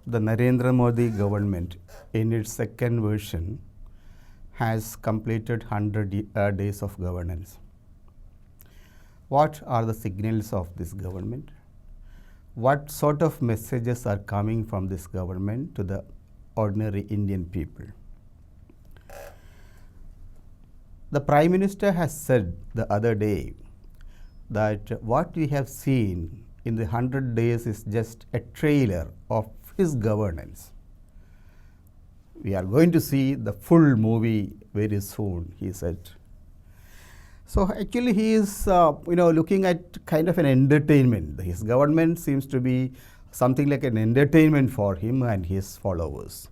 The Narendra Modi government, in its second version, has completed 100 days of governance. What are the signals of this government? What sort of messages are coming from this government to the ordinary Indian people? The Prime Minister has said the other day that what we have seen in the 100 days is just a trailer of his governance. We are going to see the full movie very soon, he said. So actually he is looking at kind of an entertainment. His government seems to be something like an entertainment for him and his followers.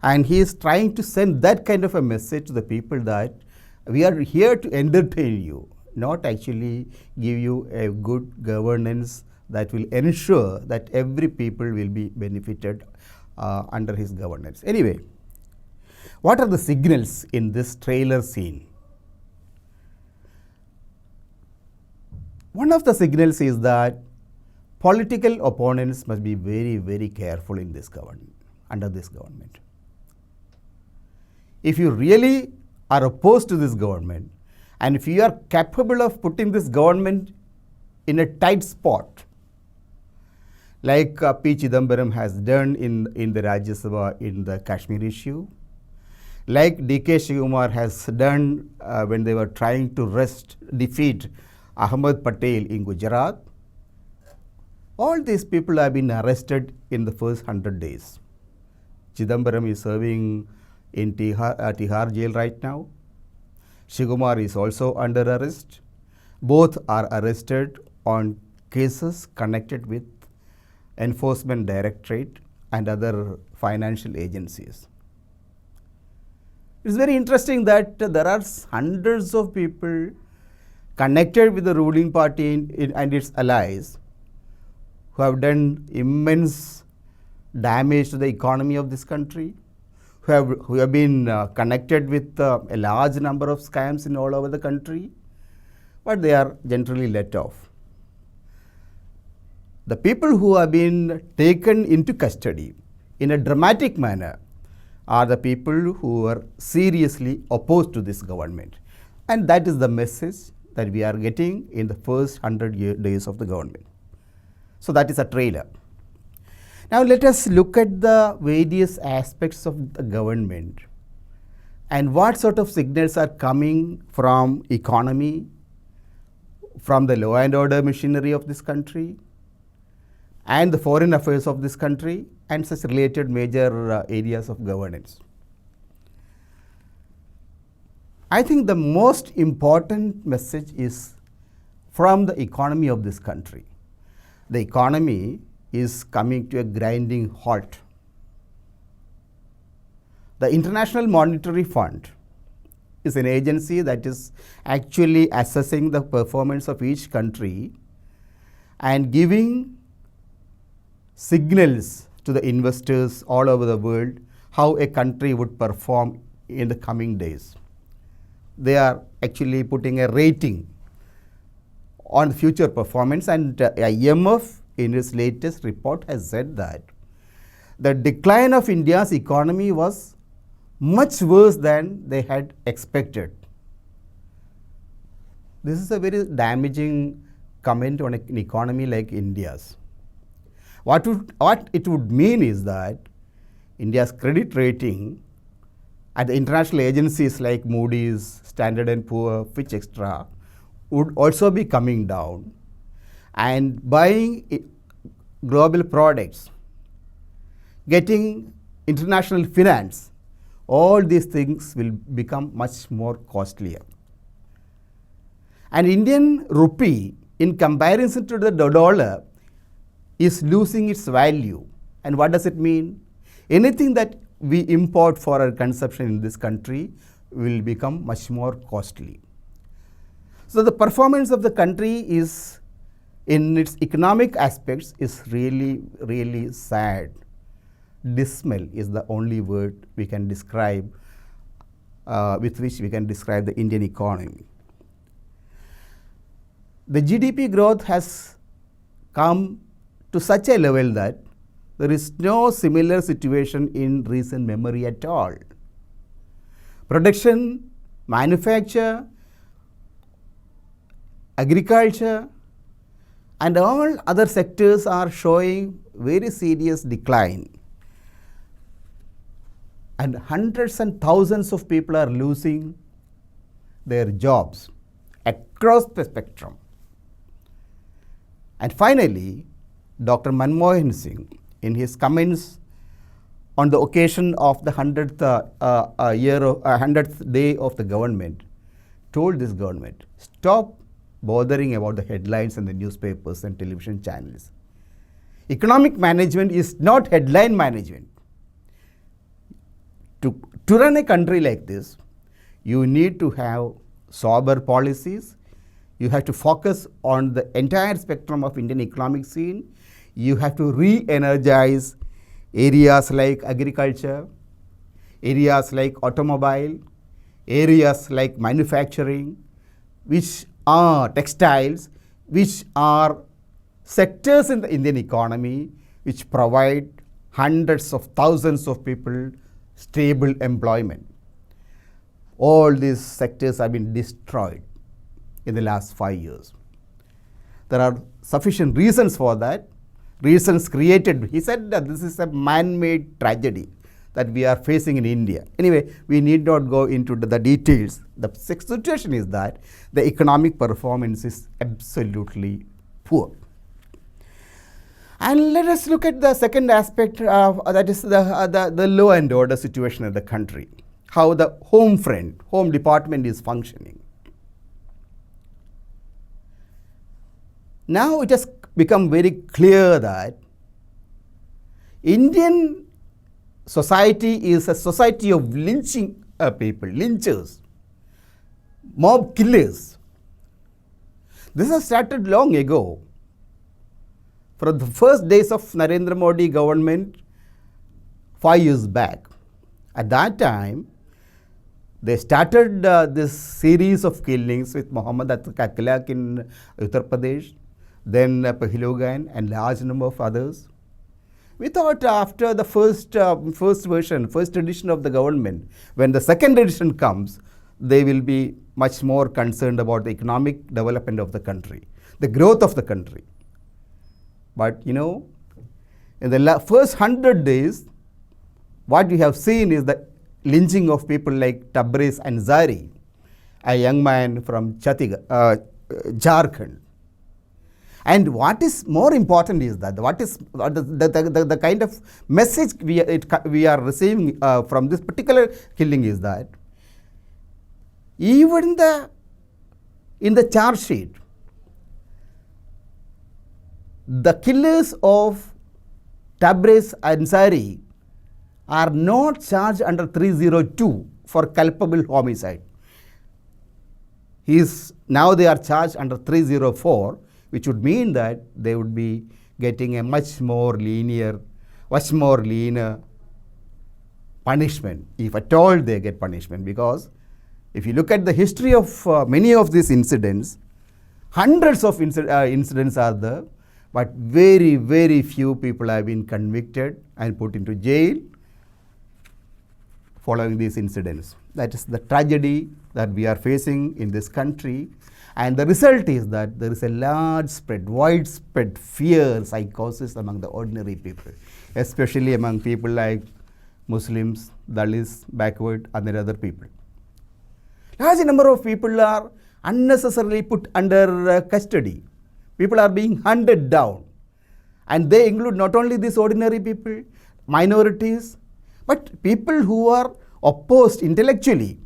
And he is trying to send that kind of a message to the people that we are here to entertain you, not actually give you a good governance that will ensure that every people will be benefited under his governance. Anyway, what are the signals in this trailer scene? One of the signals is that political opponents must be very, very careful in this government, under this government. If you really are opposed to this government, and if you are capable of putting this government in a tight spot, like P. Chidambaram has done in the Rajya Sabha in the Kashmir issue, like D.K. Shivakumar has done when they were trying to defeat Ahmed Patel in Gujarat. All these people have been arrested in the first 100 days. Chidambaram is serving in Tihar jail right now. Shivakumar is also under arrest. Both are arrested on cases connected with Enforcement Directorate and other financial agencies. It's very interesting that there are hundreds of people connected with the ruling party and its allies who have done immense damage to the economy of this country, who have been connected with a large number of scams in all over the country, but they are generally let off. The people who have been taken into custody in a dramatic manner are the people who are seriously opposed to this government. And that is the message that we are getting in the first 100 days of the government. So that is a trailer. Now let us look at the various aspects of the government and what sort of signals are coming from economy, from the law and order machinery of this country, and the foreign affairs of this country, and such related major areas of governance. I think the most important message is from the economy of this country. The economy is coming to a grinding halt. The International Monetary Fund is an agency that is actually assessing the performance of each country and giving signals to the investors all over the world how a country would perform in the coming days. They are actually putting a rating on the future performance, and IMF in its latest report has said that the decline of India's economy was much worse than they had expected. This is a very damaging comment on an economy like India's. What it would mean is that India's credit rating at the international agencies like Moody's, Standard & Poor, Fitch, etc. would also be coming down, and buying global products, getting international finance, all these things will become much more costlier. And Indian rupee, in comparison to the dollar, is losing its value. And what does it mean? Anything that we import for our consumption in this country will become much more costly. So the performance of the country is, in its economic aspects, is really, really sad. Dismal is the only word we can describe, with which we can describe the Indian economy. The GDP growth has come to such a level that There is no similar situation in recent memory at all. Production, manufacture, agriculture, and all other sectors are showing very serious decline. And hundreds and thousands of people are losing their jobs across the spectrum. And finally, Dr. Manmohan Singh, in his comments on the occasion of the 100th day of the government, told this government, stop bothering about the headlines in the newspapers and television channels. Economic management is not headline management. To run a country like this, you need to have sober policies. You have to focus on the entire spectrum of Indian economic scene. You have to re-energize areas like agriculture, areas like automobile, areas like manufacturing, which are textiles, which are sectors in the Indian economy which provide hundreds of thousands of people stable employment. All these sectors have been destroyed in the last 5 years. There are sufficient reasons for that, reasons created. He said that this is a man-made tragedy that we are facing in India. Anyway, we need not go into the details. The situation is that the economic performance is absolutely poor. And let us look at the second aspect, that is the law and order situation in the country, how the home department is functioning. Now it has become very clear that Indian society is a society of lynching people, lynchers, mob killers. This has started long ago. From the first days of Narendra Modi government 5 years back. At that time, they started this series of killings with Muhammad Atlaq in Uttar Pradesh, then Pahilogan and large number of others. We thought after the first edition of the government, when the second edition comes, they will be much more concerned about the economic development of the country, the growth of the country. But in the first 100 days, what we have seen is the lynching of people like Tabriz Ansari, a young man from Jharkhand. And what is more important is that the kind of message we are receiving from this particular killing is that even in the charge sheet, the killers of Tabriz Ansari are not charged under 302 for culpable homicide. Now they are charged under 304, which would mean that they would be getting a much more leaner punishment, if at all they get punishment. Because if you look at the history of many of these incidents, hundreds of incidents are there, but very, very few people have been convicted and put into jail following these incidents. That is the tragedy that we are facing in this country. And the result is that there is a widespread fear, psychosis among the ordinary people, especially among people like Muslims, Dalits, backward, and other people. Large number of people are unnecessarily put under custody. People are being hunted down. And they include not only these ordinary people, minorities, but people who are opposed intellectually.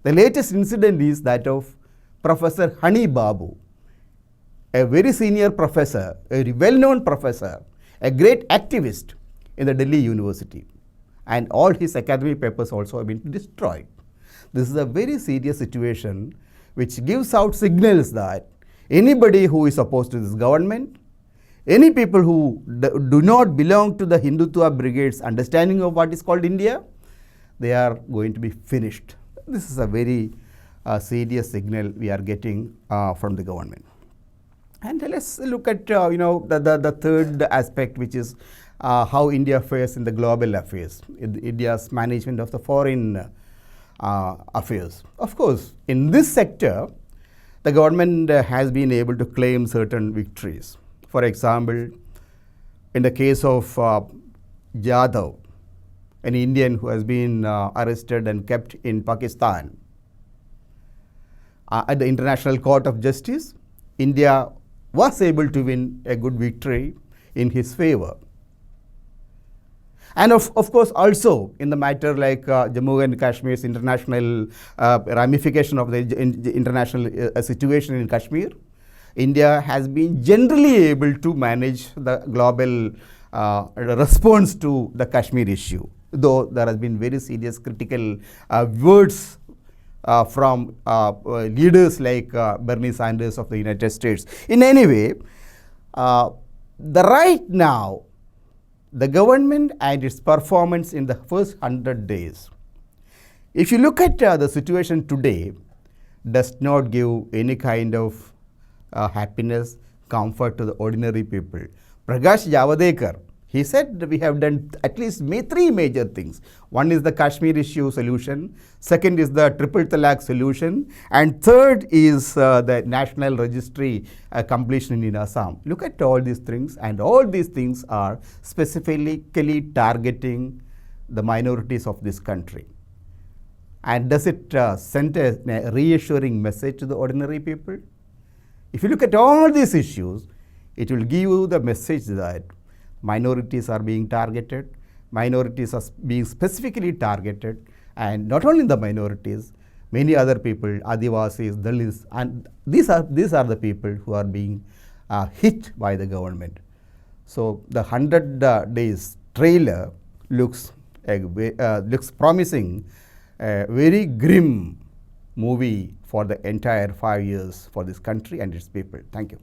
The latest incident is that of Professor Hani Babu, a very senior professor, a very well-known professor, a great activist in the Delhi University. And all his academic papers also have been destroyed. This is a very serious situation which gives out signals that anybody who is opposed to this government, any people who do not belong to the Hindutva brigade's understanding of what is called India, they are going to be finished. This is a very serious signal we are getting from the government. And let's look at the third aspect, which is how India fares in the global affairs, in India's management of the foreign affairs. Of course, in this sector, the government has been able to claim certain victories. For example, in the case of Jadhav, an Indian who has been arrested and kept in Pakistan, at the International Court of Justice, India was able to win a good victory in his favor. And of course, also in the matter like Jammu and Kashmir's international ramification of the international situation in Kashmir, India has been generally able to manage the global response to the Kashmir issue, though there has been very serious critical words from leaders like Bernie Sanders of the United States. In any way, right now, the government and its performance in the first 100 days, if you look at the situation today, does not give any kind of happiness, comfort to the ordinary people. Prakash Javadekar, he said we have done at least three major things. One is the Kashmir issue solution, second is the triple talaq solution, and third is the national registry completion in Assam. Look at all these things, and all these things are specifically targeting the minorities of this country. And does it send a reassuring message to the ordinary people? If you look at all these issues, it will give you the message that minorities are being targeted, minorities are being specifically targeted, and not only the minorities, many other people, Adivasis, Dalits, and these are the people who are being hit by the government. So the 100 days trailer looks promising, a very grim movie for the entire 5 years for this country and its people. Thank you.